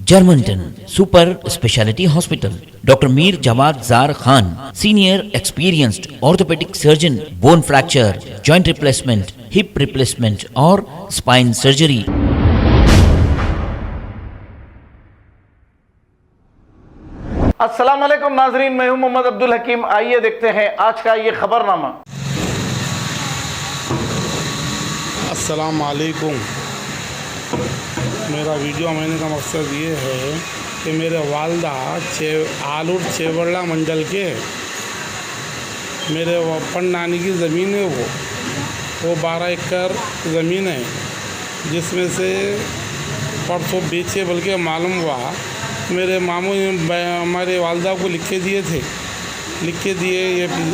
Germantown Super Speciality Hospital. Dr. Mir Jawad Zar Khan, Senior Experienced Orthopedic Surgeon, Bone Fracture, Joint Replacement, Hip Replacement और Spine Surgery. अस्सलाम वालेकुम नाजरीन, मैं हूं मोहम्मद अब्दुल हकीम। आइए देखते हैं आज का ये खबरनामा। अस्सलाम वालेकुम। मेरा वीडियो बनाने का मकसद ये है कि मेरे वालदा आलूर चेवड़ला मंडल के मेरे अपन नानी की ज़मीन है। वो 12 एकड़ ज़मीन है, जिसमें से परसों बेचे बल्कि मालूम हुआ। मेरे मामू हमारे वालदा को लिख के दिए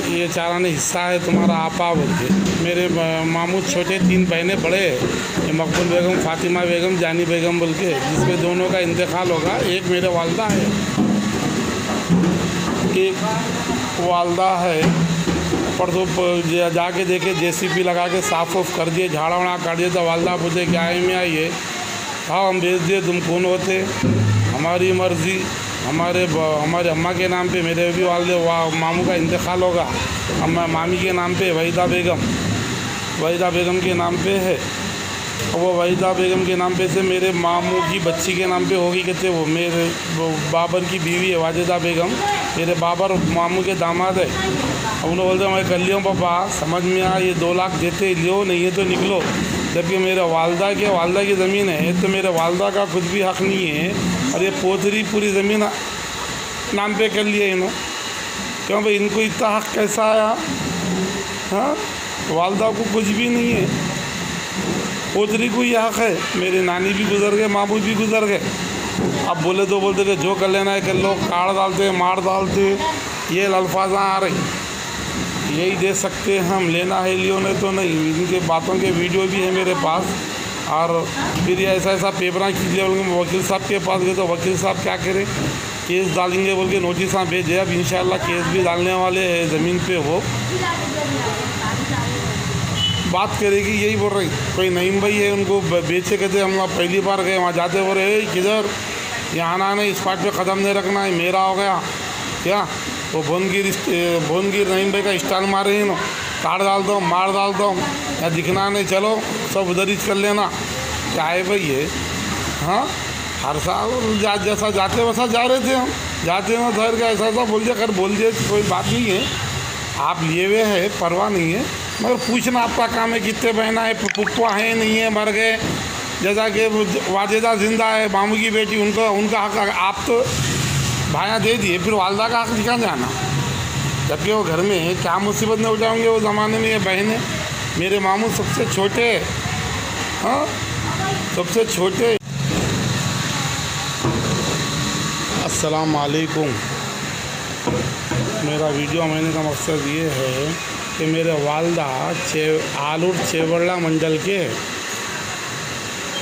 ये चाराना हिस्सा है तुम्हारा आपा बोल के। मेरे मामू छोटे 3 बहनें बड़े हैं, मकबूल बेगम, फातिमा बेगम, जानी बेगम बोल के, जिसमें दोनों का इंतकाल होगा। एक मेरे वालदा है, एक वालदा है। परसों जाके देखे JCP लगा के साफ कर दिए, झाड़ा वाड़ा काट दिया। तो वालदा पूछे क्या है मियाँ ये? हाँ हम भेज दिए, तुम कौन होते? हमारी मर्ज़ी। हमारे अम्मा के नाम पे मेरे भी वाले मामू का इंतकाल होगा। अम्मा मामी के नाम पे वहीदा बेगम के नाम पे है। वो वहीदा बेगम के नाम पे से मेरे मामू की बच्ची के नाम पे होगी। कहते वो मेरे बाबर की बीवी है वाजिदा बेगम, मेरे बाबर मामू के दामाद है। अब उन्होंने बोलते मैं कर लिया पापा, समझ में आ, ये 2 लाख देते लियो, नहीं है तो निकलो। जबकि मेरे वालदा की ज़मीन है, तो मेरे वालदा का कुछ भी हक़ नहीं है। और ये पोतरी पूरी ज़मीन नाम पे कर लिए इन्हों। क्यों भाई, इनको इतना हक़ कैसा आया? हाँ, वालदा को कुछ भी नहीं है, पोतरी को ये हक़ है। मेरे नानी भी गुज़र गए, मामू भी गुज़र गए। अब बोले तो बोलते थे जो कर लेना है कर लो, काट डालते, मार डालते, ये अल्फाज आ रही। यही दे सकते हैं हम, लेना है लियो, नहीं तो नहीं। इनके बातों के वीडियो भी है मेरे पास। और फिर ये ऐसा पेपर खींच लिया। वकील साहब के पास गए तो वकील साहब क्या करें, केस डालेंगे बोल के नोटिस भेजे। अब इंशाल्लाह केस भी डालने वाले हैं ज़मीन पे। वो बात करेगी, यही बोल रही। कोई नईम भाई है, उनको बेचे कहते हम पहली बार गए वहाँ, जाते बोल रहे किधर यहाँ आना नहीं, इस पार्ट पे कदम नहीं रखना है, मेरा हो गया क्या? वो भोनगिर नईम भाई का स्टाइल मार रही है ना, काट डालता हूँ, मार डालता हूँ, या दिखना नहीं, चलो सब उधर ही कर लेना। क्या है भाई ये? हाँ, हर साल जैसा जाते वैसा जा रहे थे हम, जाते हैं धर का ऐसा बोल दिया, कोई बात नहीं है। आप लिए हुए है, परवाह नहीं है, मगर पूछना आपका काम है कितने बहना है, पुप्पा है नहीं है, मर गए। जैसा कि वाजिदा जिंदा है, मामू की बेटी, उनका हक़ आप तो भाया दे दिए, फिर वालदा का हक़ दिखा जाना। जबकि वो घर में क्या मुसीबत में उठाएंगे वो ज़माने में। ये बहनें, मेरे मामू सबसे छोटे, हाँ सबसे छोटे। अस्सलाम वालेकुम। मेरा वीडियो बनाने का मकसद ये है कि मेरे वालदा आलूर चेवड़ला मंडल के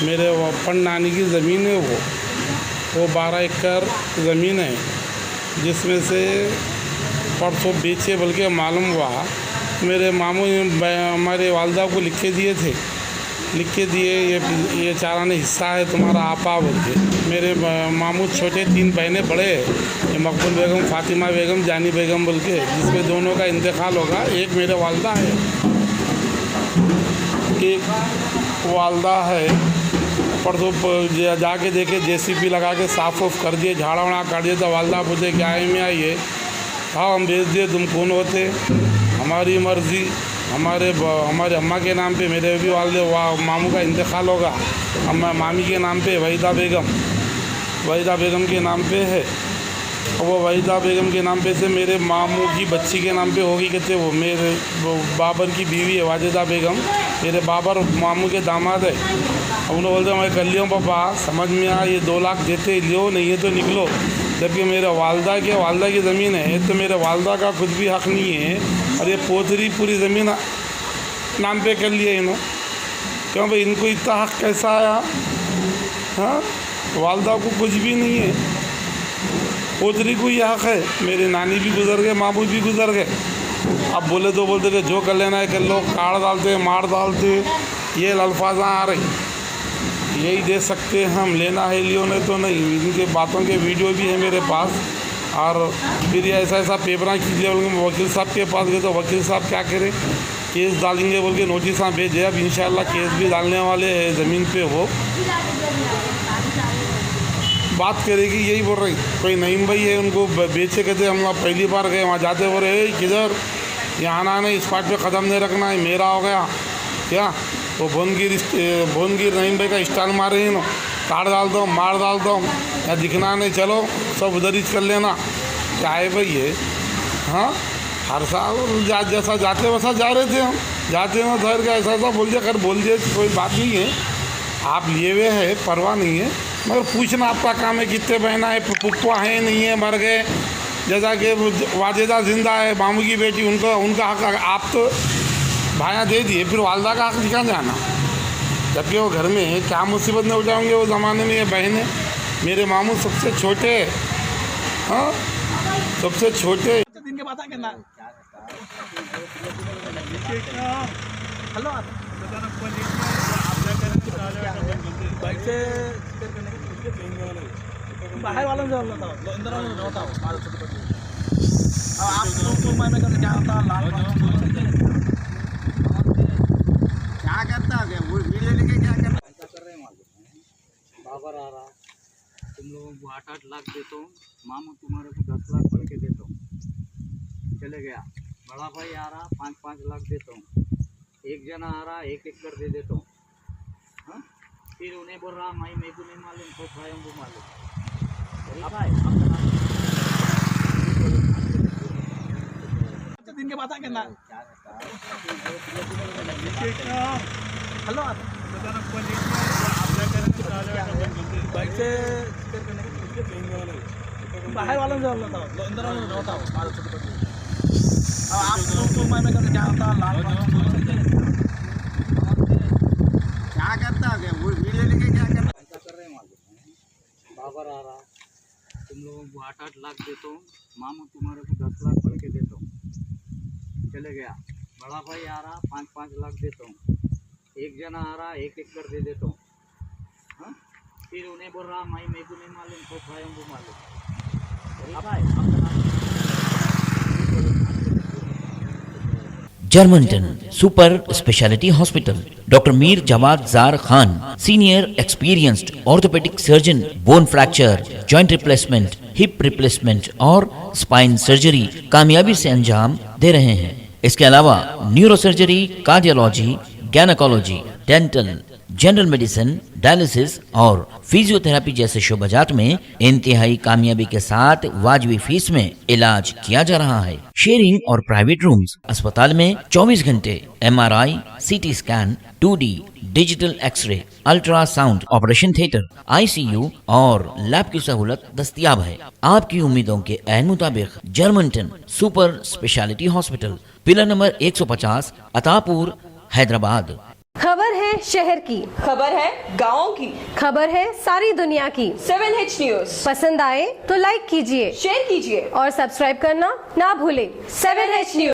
मेरे अपन नानी की ज़मीन है। वो 12 एकड़ ज़मीन है, जिसमें से परसों बेचे बल्कि मालूम हुआ। मेरे मामू हमारे वालदा को लिख के दिए ये चाराना हिस्सा है तुम्हारा आपा बोल के। मेरे मामू छोटे 3 बहनें बड़े हैं, मकबूल बेगम, फातिमा बेगम, जानी बेगम बोल के, जिसमें दोनों का इंतकाल होगा। एक मेरे वालदा है, एक वालदा है। परसों जाके देखे JCP लगा के साफ कर दिए, झाड़ा वाड़ा काट दिया। तो वालदा पूछे क्या है मियाँ ये? हाँ हम भेज दिए, तुम कौन होते? हमारी मर्ज़ी। हमारे अम्मा के नाम पे मेरे भी वाले मामू का इंतकाल होगा। अम्मा मामी के नाम पे वहीदा बेगम के नाम पे है। वो वहीदा बेगम के नाम पे से मेरे मामू की बच्ची के नाम पे होगी। कहते वो मेरे बाबर की बीवी है वाजिदा बेगम, मेरे बाबर मामू के दामाद है। अब उन्होंने बोलते मैं कर लिया पापा, समझ में आ, ये 2 लाख देते लियो, नहीं है तो निकलो। जबकि मेरे वालदा की ज़मीन है, तो मेरे वालदा का कुछ भी हक़ नहीं है। और ये पोतरी पूरी ज़मीन नाम पे कर लिए इन्हों। क्यों भाई, इनको इतना हक़ कैसा आया? हाँ, वालदा को कुछ भी नहीं है, पोतरी को ये हक़ है। मेरे नानी भी गुज़र गए, मामू भी गुज़र गए। अब बोले तो बोलते थे जो कर लेना है कर लो, काट डालते, मार डालते, ये अल्फाज आ रही। यही दे सकते हैं हम, लेना है लियो नहीं तो नहीं। इनके बातों के वीडियो भी है मेरे पास। और फिर ये ऐसा पेपर खींच लिया, बोल के वकील साहब के पास गए तो वकील साहब क्या करें, केस डालेंगे बोल के नोटिस भेजे। अब इंशाल्लाह केस भी डालने वाले हैं ज़मीन पे। वो बात करेगी, यही बोल रही। कोई नईम भाई है, उनको बेचे कहते हम पहली बार गए वहाँ, जाते बोल रहे किधर यहाँ आना नहीं, इस पार्ट पे कदम नहीं रखना है, मेरा हो गया क्या। वो भुवनगिर नईम भाई का स्टाइल मारे हैं, काट डाल दो, मार डाल दो, या दिखना नहीं, चलो सब उधर ही कर लेना। क्या है भाई ये? हाँ, हर साल जैसा जाते वैसा जा रहे थे हम, जाते हैं धर का ऐसा बोल दिया, कर बोल दिया, कोई बात नहीं है। आप लिए हुए है, परवाह नहीं है, मगर पूछना आपका काम है कितने बहना है, पुप्पा है नहीं है, मर गए। जैसा कि वाजिदा जिंदा है, मामू की बेटी, उनका हक आप तो भाया दे दिए, फिर वालदा का हक निकाल जाना। जबकि वो घर में है, क्या मुसीबत में हो जाएंगे वो ज़माने में। ये बहनें, मेरे मामू सबसे छोटे, हाँ सबसे छोटे। दिन के बाद करना बाहर वालों से होता हो, अंदर वालों से होता हो। अब आप लोग को मैं करके क्या होता लाल क्या करता है, वो वीडियो लेके क्या करता ऐसा कर रहे हैं। मालूम बाबर आ रहा, तुम लोगों को 8-8 लाख देता हूँ, मामू तुम्हारे को 10 लाख पढ़ के देता हूँ, चले गया। बड़ा भाई आ रहा, 5-5 लाख देता हूँ। एक जना आ रहा, 1 एकड़ दे देता हूँ। हाँ, फिर उन्हें बोल रहा भाई मेरे को नहीं मालूम, तो भाई हमको मालूम। दिन के बाद करना हेलो बाहर वालों से होता हो, अंदर वालों से होता हो। अब आप लोग को मैं करके क्या होता लाल क्या करता है, वो वीडियो लेके क्या करता ऐसा कर रहे हैं। मालूम बाबर आ रहा, तुम लोगों को 8-8 लाख देता हूँ, मामू तुम्हारे को 10 लाख पढ़ के देता हूँ, चले गया। बड़ा भाई आ रहा, 5-5 लाख देता हूँ। एक जना आ रहा, 1 एकड़ दे देता हूँ। हाँ, फिर उन्हें बोल रहा भाई मेरे को नहीं मालूम, तो भाई हमको मालूम। जर्मनटन super speciality hospital, doctor Mir Jamat Zar Khan, senior experienced orthopaedic surgeon, bone fracture, joint replacement, hip replacement और स्पाइन सर्जरी कामयाबी से अंजाम दे रहे हैं। इसके अलावा neuro surgery, cardiology, gynaecology, dental, general medicine, dialysis और फिजियोथेरेपी जैसे शोबाजात में इंतहाई कामयाबी के साथ वाजबी फीस में इलाज किया जा रहा है। शेयरिंग और प्राइवेट रूम्स, अस्पताल में 24 घंटे MRI, CT scan, 2D digital x ray, ultrasound, operation theatre, ICU और लैब की सहूलत दस्तयाब है। आपकी उम्मीदों के ऐन मुताबिक Germanten super speciality hospital, pillar number 150, Attapur, Hyderabad. खबर है शहर की, खबर है गाँव की, खबर है सारी दुनिया की। 7H न्यूज पसंद आए तो लाइक कीजिए, शेयर कीजिए और सब्सक्राइब करना ना भूलें। 7H news.